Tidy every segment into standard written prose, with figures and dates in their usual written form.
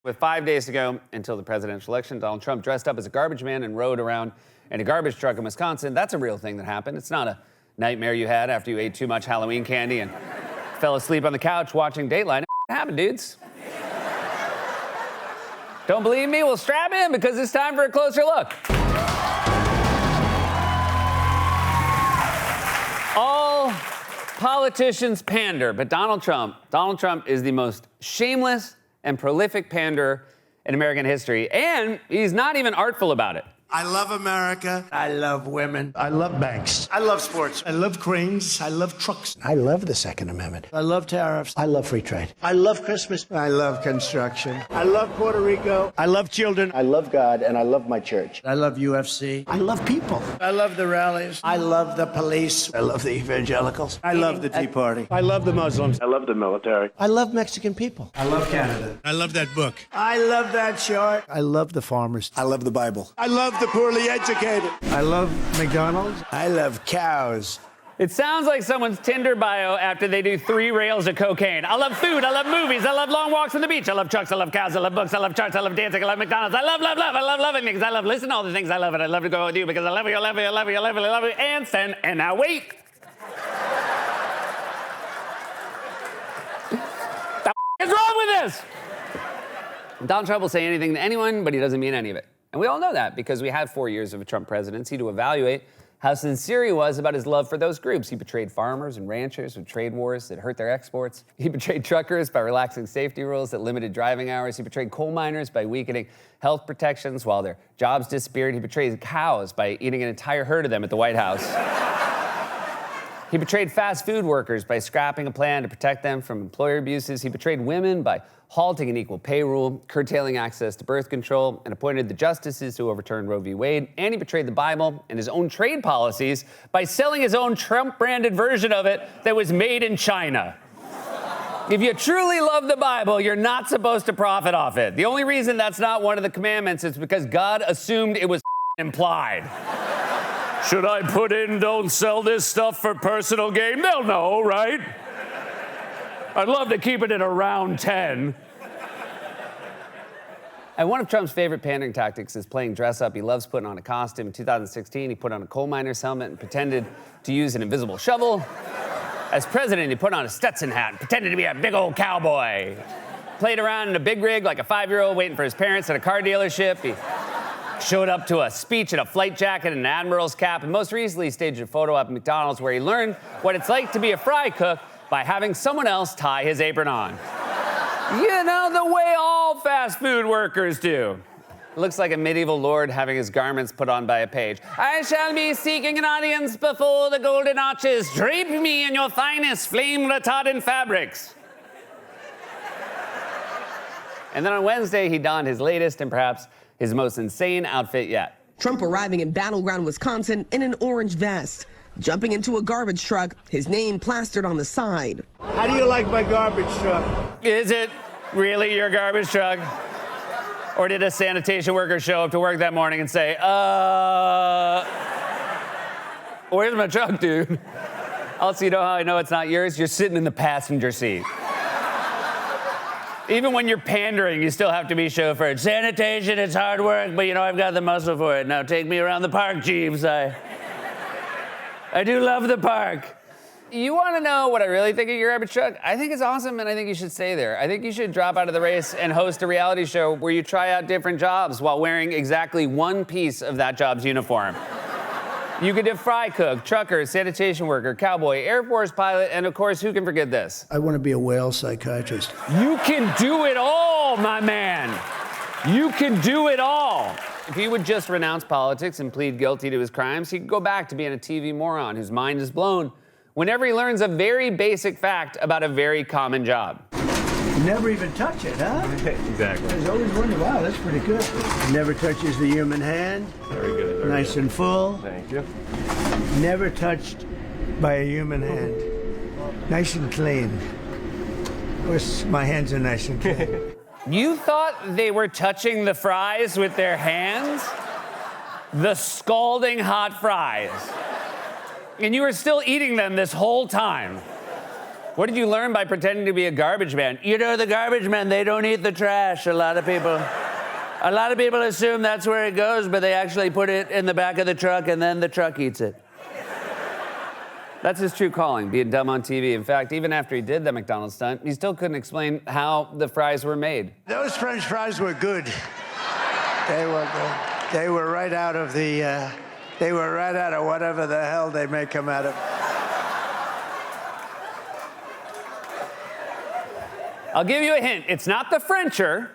With 5 days to go until the presidential election, Donald Trump dressed up as a garbage man and rode around in a garbage truck in Wisconsin. That's a real thing that happened. It's not a nightmare you had after you ate too much Halloween candy and fell asleep on the couch watching Dateline. It happened, dudes. Don't believe me? Well, strap in because it's time for a closer look. All politicians pander, but Donald Trump is the most shameless and prolific panderer in American history, and he's not even artful about it. I love America. I love women. I love banks. I love sports. I love cranes. I love trucks. I love the Second Amendment. I love tariffs. I love free trade. I love Christmas. I love construction. I love Puerto Rico. I love children. I love God and I love my church. I love UFC. I love people. I love the rallies. I love the police. I love the evangelicals. I love the Tea Party. I love the Muslims. I love the military. I love Mexican people. I love Canada. I love that book. I love that short. I love the farmers. I love the Bible. I love the poorly educated. I love McDonald's. I love cows. It sounds like someone's Tinder bio after they do 3 rails of cocaine. I love food, I love movies, I love long walks on the beach, I love trucks, I love cows, I love books, I love charts, I love dancing, I love McDonald's, I love loving things, I love listening to all the things I love, and I love to go with you because I love you, I love you, I love you, I love you, I love you, and send, and now wait. What is wrong with this? Donald Trump will say anything to anyone, but he doesn't mean any of it. And we all know that because we had 4 years of a Trump presidency to evaluate how sincere he was about his love for those groups. He betrayed farmers and ranchers with trade wars that hurt their exports. He betrayed truckers by relaxing safety rules that limited driving hours. He betrayed coal miners by weakening health protections while their jobs disappeared. He betrayed cows by eating an entire herd of them at the White House. He betrayed fast food workers by scrapping a plan to protect them from employer abuses. He betrayed women by halting an equal pay rule, curtailing access to birth control, and appointed the justices who overturned Roe v. Wade. And he betrayed the Bible and his own trade policies by selling his own Trump-branded version of it that was made in China. If you truly love the Bible, you're not supposed to profit off it. The only reason that's not one of the commandments is because God assumed it was implied. Should I put in, don't sell this stuff for personal gain? They'll know, right? I'd love to keep it at around 10. And one of Trump's favorite pandering tactics is playing dress up. He loves putting on a costume. In 2016, he put on a coal miner's helmet and pretended to use an invisible shovel. As president, he put on a Stetson hat and pretended to be a big old cowboy. Played around in a big rig like a 5-year-old waiting for his parents at a car dealership. He showed up to a speech in a flight jacket and an admiral's cap, and most recently staged a photo op at McDonald's where he learned what it's like to be a fry cook by having someone else tie his apron on. You know, the way all fast food workers do. It looks like a medieval lord having his garments put on by a page. I shall be seeking an audience before the golden arches. Drape me in your finest flame-retardant fabrics. And then on Wednesday, he donned his latest and perhaps his most insane outfit yet. Trump arriving in battleground Wisconsin in an orange vest, jumping into a garbage truck, his name plastered on the side. How do you like my garbage truck? Is it really your garbage truck? Or did a sanitation worker show up to work that morning and say, where's my truck, dude? Also, you know how I know it's not yours? You're sitting in the passenger seat. Even when you're pandering, you still have to be chauffeured. Sanitation, it's hard work, but you know, I've got the muscle for it. Now take me around the park, Jeeves. I do love the park. You want to know what I really think of your garbage truck? I think it's awesome, and I think you should stay there. I think you should drop out of the race and host a reality show where you try out different jobs while wearing exactly one piece of that job's uniform. You could do fry cook, trucker, sanitation worker, cowboy, Air Force pilot, and of course, who can forget this? I want to be a whale psychiatrist. You can do it all, my man. You can do it all. If he would just renounce politics and plead guilty to his crimes, he could go back to being a TV moron whose mind is blown whenever he learns a very basic fact about a very common job. You never even touch it, huh? Exactly. I was always wondering, wow, that's pretty good. Never touches the human hand. Very good. Very Nice good. and full. Thank you. Never touched by a human hand. Nice and clean. Of course, my hands are nice and clean. You thought they were touching the fries with their hands? The scalding hot fries. And you were still eating them this whole time. What did you learn by pretending to be a garbage man? You know, the garbage men, they don't eat the trash. A lot of people assume that's where it goes, but they actually put it in the back of the truck and then the truck eats it. That's his true calling, being dumb on TV. In fact, even after he did the McDonald's stunt, he still couldn't explain how the fries were made. Those French fries were good. They were good. They were right out of the, they were right out of whatever the hell they make them out of. I'll give you a hint. It's not the Frencher.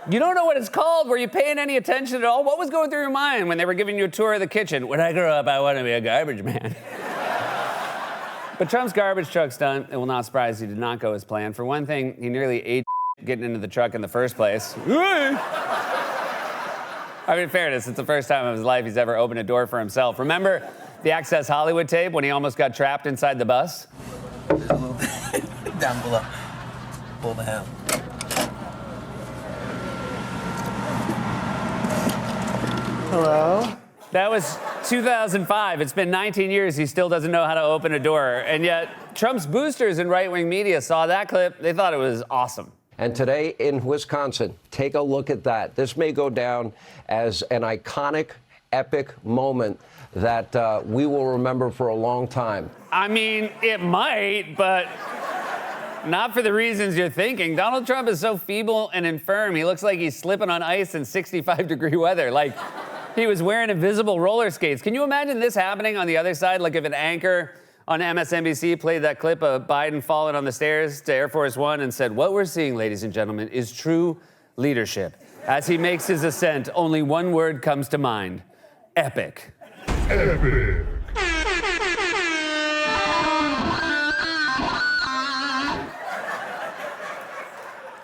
You don't know what it's called. Were you paying any attention at all? What was going through your mind when they were giving you a tour of the kitchen? When I grow up, I want to be a garbage man. But Trump's garbage truck stunt, it will not surprise you, did not go as planned. For one thing, he nearly ate getting into the truck in the first place. I mean, in fairness, it's the first time of his life he's ever opened a door for himself. Remember the Access Hollywood tape when he almost got trapped inside the bus? A little bit down below. Pull the handle. Hello? That was 2005. It's been 19 years. He still doesn't know how to open a door. And yet, Trump's boosters in right-wing media saw that clip. They thought it was awesome. And today in Wisconsin, take a look at that. This may go down as an iconic, epic moment that we will remember for a long time. I mean, it might, but not for the reasons you're thinking. Donald Trump is so feeble and infirm. He looks like he's slipping on ice in 65-degree weather. Like, he was wearing invisible roller skates. Can you imagine this happening on the other side? Like if an anchor on MSNBC played that clip of Biden falling on the stairs to Air Force One and said, "What we're seeing, ladies and gentlemen, is true leadership. As he makes his ascent, only one word comes to mind: epic." Epic.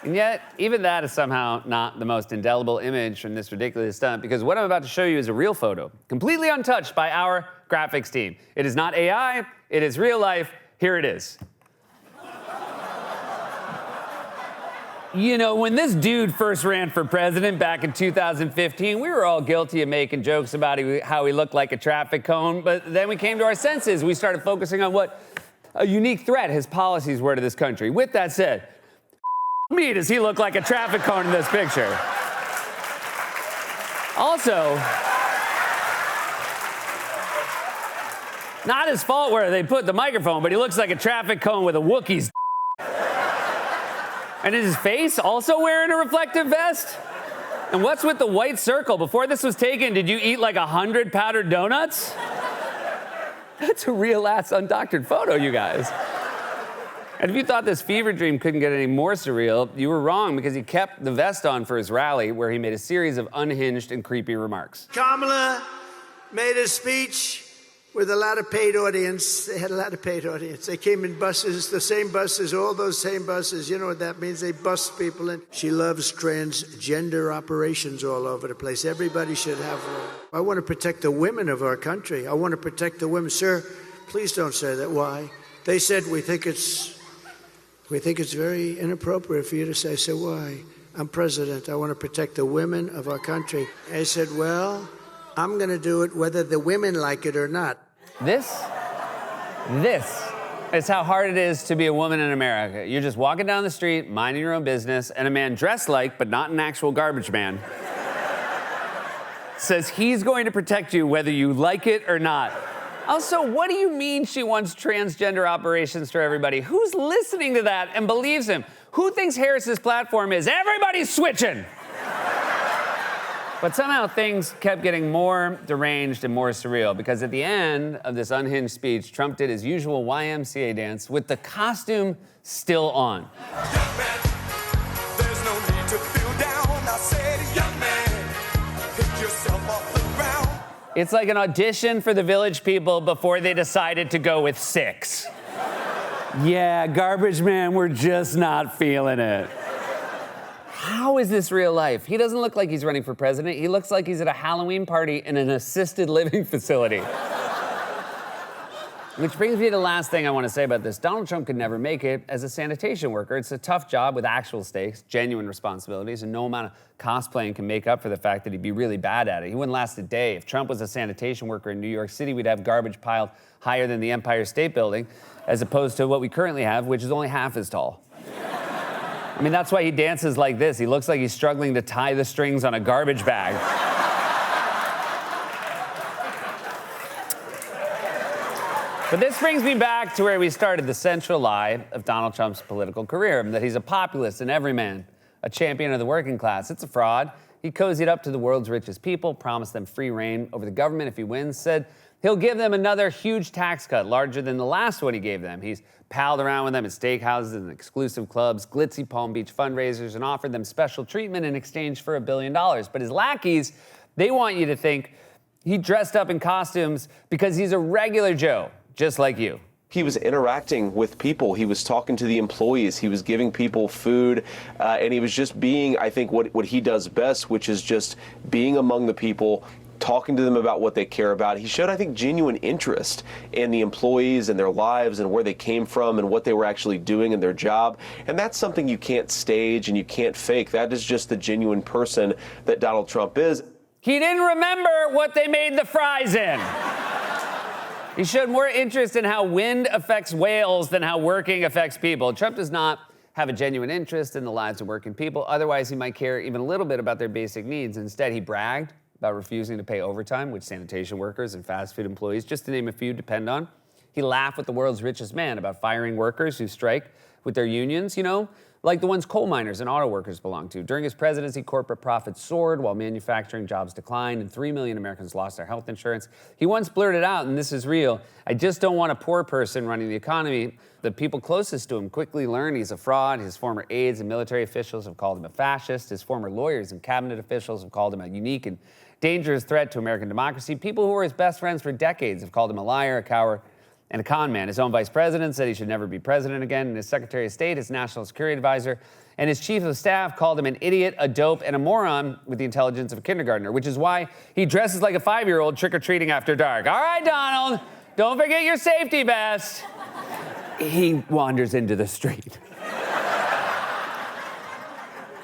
And yet, even that is somehow not the most indelible image from this ridiculous stunt, because what I'm about to show you is a real photo, completely untouched by our graphics team. It is not AI, it is real life. Here it is. You know, when this dude first ran for president back in 2015, we were all guilty of making jokes about how he looked like a traffic cone, but then we came to our senses. We started focusing on what a unique threat his policies were to this country. With that said, me, does he look like a traffic cone in this picture? Also, not his fault where they put the microphone, but he looks like a traffic cone with a Wookiee's. And is his face also wearing a reflective vest? And what's with the white circle? Before this was taken, did you eat like 100 powdered donuts? That's a real-ass undoctored photo, you guys. And if you thought this fever dream couldn't get any more surreal, you were wrong, because he kept the vest on for his rally, where he made a series of unhinged and creepy remarks. Kamala made a speech with a lot of paid audience. They had a lot of paid audience. They came in buses, the same buses, all those same buses. You know what that means? They bus people in. She loves transgender operations all over the place. Everybody should have one. I want to protect the women of our country. I want to protect the women. Sir, please don't say that. Why? They said, we think it's very inappropriate for you to say. So why? I'm president. I want to protect the women of our country. I said, well, I'm going to do it whether the women like it or not. This is how hard it is to be a woman in America. You're just walking down the street, minding your own business, and a man dressed like, but not an actual garbage man, says he's going to protect you whether you like it or not. Also, what do you mean she wants transgender operations for everybody? Who's listening to that and believes him? Who thinks Harris's platform is everybody's switching? But somehow things kept getting more deranged and more surreal, because at the end of this unhinged speech, Trump did his usual YMCA dance with the costume still on. Young man, there's no need to feel down. I said, young man, pick yourself off the ground. It's like an audition for the Village People before they decided to go with 6. Yeah, garbage man, we're just not feeling it. How is this real life? He doesn't look like he's running for president. He looks like he's at a Halloween party in an assisted living facility. Which brings me to the last thing I want to say about this. Donald Trump could never make it as a sanitation worker. It's a tough job with actual stakes, genuine responsibilities, and no amount of cosplaying can make up for the fact that he'd be really bad at it. He wouldn't last a day. If Trump was a sanitation worker in New York City, we'd have garbage piled higher than the Empire State Building, as opposed to what we currently have, which is only half as tall. I mean, that's why he dances like this. He looks like he's struggling to tie the strings on a garbage bag. But this brings me back to where we started, the central lie of Donald Trump's political career, that he's a populist and everyman, a champion of the working class. It's a fraud. He cozied up to the world's richest people, promised them free reign over the government if he wins, said he'll give them another huge tax cut, larger than the last one he gave them. He's palled around with them at steakhouses and exclusive clubs, glitzy Palm Beach fundraisers, and offered them special treatment in exchange for $1 billion. But his lackeys, they want you to think he dressed up in costumes because he's a regular Joe, just like you. He was interacting with people. He was talking to the employees. He was giving people food. And he was just being, I think, what he does best, which is just being among the people, talking to them about what they care about. He showed, I think, genuine interest in the employees and their lives and where they came from and what they were actually doing in their job. And that's something you can't stage and you can't fake. That is just the genuine person that Donald Trump is. He didn't remember what they made the fries in. He showed more interest in how wind affects whales than how working affects people. Trump does not have a genuine interest in the lives of working people. Otherwise, he might care even a little bit about their basic needs. Instead, he bragged about refusing to pay overtime, which sanitation workers and fast food employees, just to name a few, depend on. He laughed with the world's richest man about firing workers who strike with their unions, like the ones coal miners and auto workers belong to. During his presidency, corporate profits soared while manufacturing jobs declined, and 3 million Americans lost their health insurance. He once blurted out, and this is real, "I just don't want a poor person running the economy." The people closest to him quickly learned he's a fraud. His former aides and military officials have called him a fascist. His former lawyers and cabinet officials have called him a unique and dangerous threat to American democracy. People who were his best friends for decades have called him a liar, a coward, and a con man. His own vice president said he should never be president again, and his Secretary of State, his national security advisor, and his chief of staff called him an idiot, a dope, and a moron with the intelligence of a kindergartner, which is why he dresses like a 5-year-old trick-or-treating after dark. All right, Donald, don't forget your safety vest. He wanders into the street.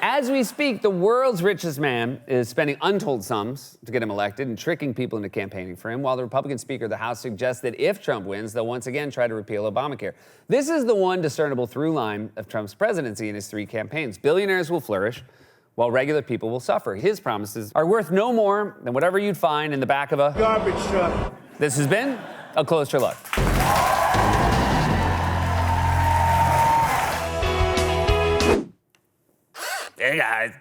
As we speak, the world's richest man is spending untold sums to get him elected and tricking people into campaigning for him, while the Republican Speaker of the House suggests that if Trump wins, they'll once again try to repeal Obamacare. This is the one discernible through line of Trump's presidency in his 3 campaigns. Billionaires will flourish, while regular people will suffer. His promises are worth no more than whatever you'd find in the back of a Garbage truck. This has been A Closer Look. Hey, guys.